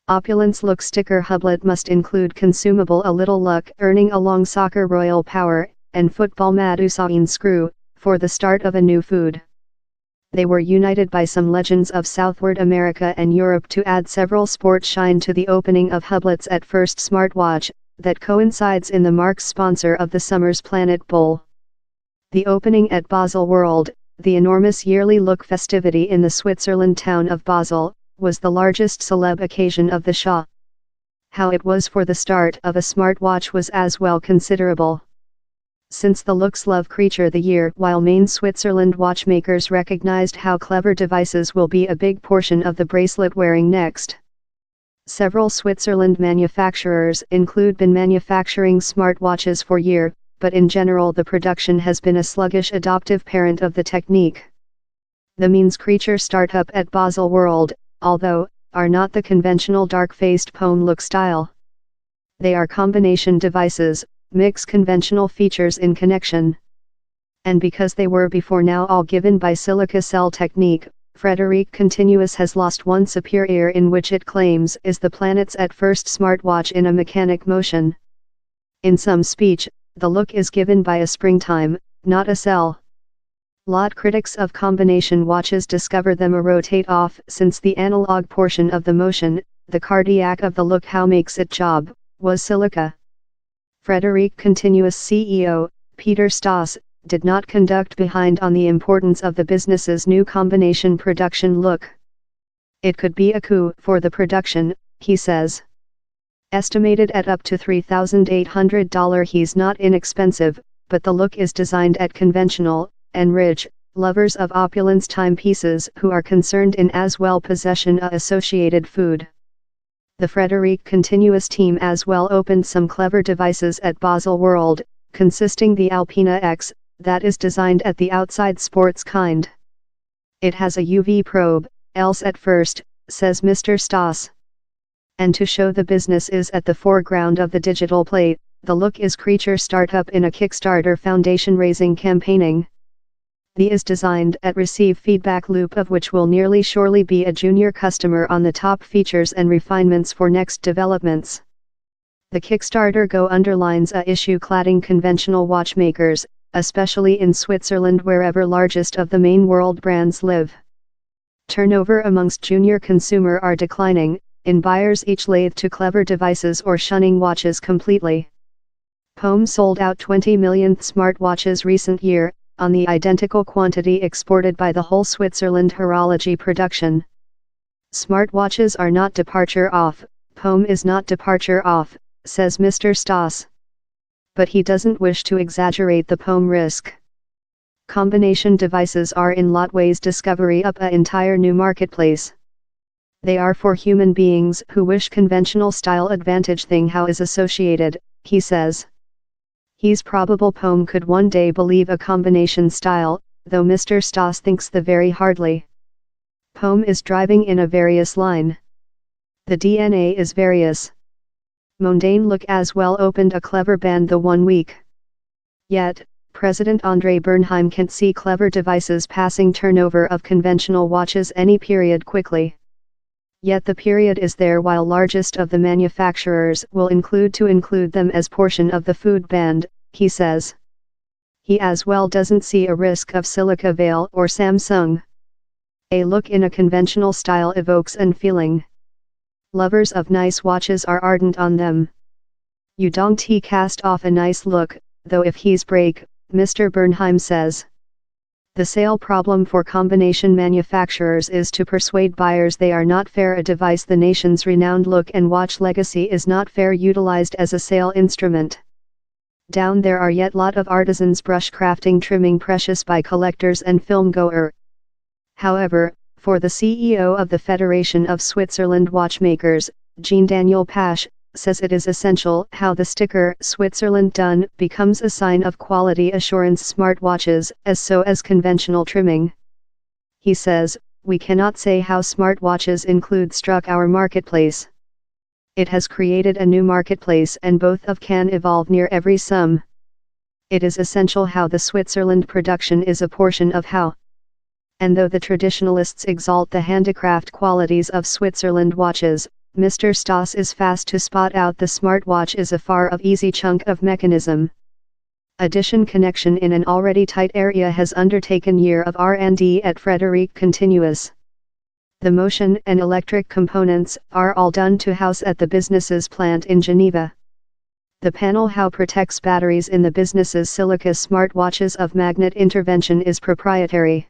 Opulence look sticker hublet must include consumable a little luck earning along soccer royal power, and football Madusain screw, for the start of a new food. They were united by some legends of Southward America and Europe to add several sport shine to the opening of hublets at first smartwatch, that coincides in the marque's sponsor of the summer's Planet Bowl. The opening at Baselworld, the enormous yearly look festivity in the Switzerland town of Basel, was the largest celeb occasion of the show. How it was for the start of a smartwatch was as well considerable. Since the looks love creature the year, while main Switzerland watchmakers recognized how clever devices will be a big portion of the bracelet wearing next. Several Switzerland manufacturers include been manufacturing smartwatches for years, but in general the production has been a sluggish adoptive parent of the technique. The means creature startup at Baselworld, although, are not the conventional dark-faced poem look style. They are combination devices, mix conventional features in connection. And because they were before now all given by silica cell technique, Frederic Continuous has lost one superior in which it claims is the planet's at first smartwatch in a mechanic motion. In some speech, the look is given by a springtime, not a cell. Lot critics of combination watches discover them a rotate off, since the analog portion of the motion, the cardiac of the look how makes it job, was silica. Frederic Continuous CEO, Peter Stoss, did not conduct behind on the importance of the business's new combination production look. It could be a coup for the production, he says. Estimated at up to $3,800, he's not inexpensive, but the look is designed at conventional, and rich, lovers of opulence timepieces who are concerned in as well possession a associated food. The Frederic Continuous team as well opened some clever devices at Baselworld, consisting the Alpina X, that is designed at the outside sports kind. It has a UV probe, else at first, says Mr. Stoss. And to show the business is at the foreground of the digital plate, the look is creature startup in a Kickstarter foundation raising campaigning. The is designed at receive feedback loop of which will nearly surely be a junior customer on the top features and refinements for next developments. The Kickstarter go underlines a issue cladding conventional watchmakers, especially in Switzerland wherever largest of the main world brands live. Turnover amongst junior consumer are declining, in buyers each lathe to clever devices or shunning watches completely. Poem sold out 20 millionth smartwatches recent year, on the identical quantity exported by the whole Switzerland horology production. Smartwatches are not departure off, Poem is not departure off, says Mr. Stoss. But he doesn't wish to exaggerate the Poem risk. Combination devices are in lot ways discovery up a entire new marketplace. They are for human beings who wish conventional style advantage thing how is associated, he says. He's probable Poem could one day believe a combination style, though Mr. Stoss thinks the very hardly. Poem is driving in a various line. The DNA is various. Mondane look as well opened a clever band the 1 week. Yet, President Andre Bernheim can't see clever devices passing turnover of conventional watches any period quickly. Yet the period is there while largest of the manufacturers will include them as portion of the food band, he says. He as well doesn't see a risk of Silica Veil or Samsung. A look in a conventional style evokes an feeling. Lovers of nice watches are ardent on them. You don't he cast off a nice look, though if he's break, Mr. Bernheim says. The sale problem for combination manufacturers is to persuade buyers they are not fair a device the nation's renowned look and watch legacy is not fair utilized as a sale instrument. Down there are yet lot of artisans brush crafting trimming precious by collectors and film goer. However, for the CEO of the Federation of Switzerland Watchmakers, Jean-Daniel Pache, says it is essential how the sticker Switzerland done becomes a sign of quality assurance smartwatches as conventional trimming. He says, we cannot say how smartwatches include struck our marketplace. It has created a new marketplace and both of can evolve near every sum. It is essential how the Switzerland production is a portion of how. And though the traditionalists exalt the handicraft qualities of Switzerland watches, Mr. Stoss is fast to spot out the smartwatch is a far of easy chunk of mechanism. Addition connection in an already tight area has undertaken year of R&D at Frederic Continuous. The motion and electric components are all done to house at the business's plant in Geneva. The panel how protects batteries in the business's silica smartwatches of magnet intervention is proprietary.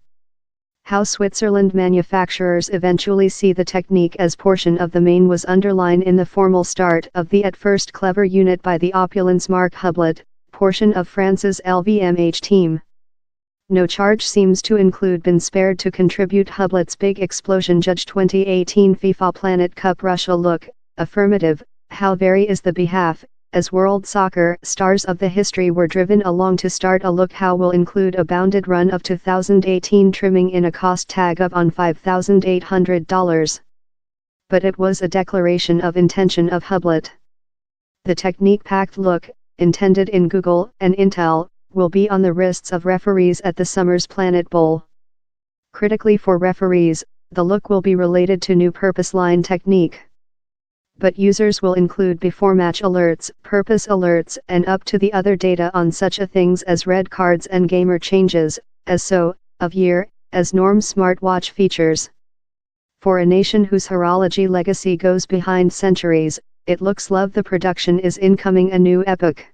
How Switzerland manufacturers eventually see the technique as portion of the main was underlined in the formal start of the at first clever unit by the opulence Mark Hublot, portion of France's LVMH team. No charge seems to include been spared to contribute Hublot's big explosion judge 2018 FIFA Planet Cup Russia look, affirmative, how very is the behalf, as world soccer stars of the history were driven along to start a look how will include a bounded run of 2018 trimming in a cost tag of on $5,800. But it was a declaration of intention of Hublot. The technique-packed look, intended in Google and Intel, will be on the wrists of referees at the summer's Planet Bowl. Critically for referees, the look will be related to new purpose line technique. But users will include before match alerts, purpose alerts, and up to the other data on such a things as red cards and gamer changes, as so, of year, as norm smartwatch features. For a nation whose horology legacy goes behind centuries, it looks love the production is incoming a new epoch.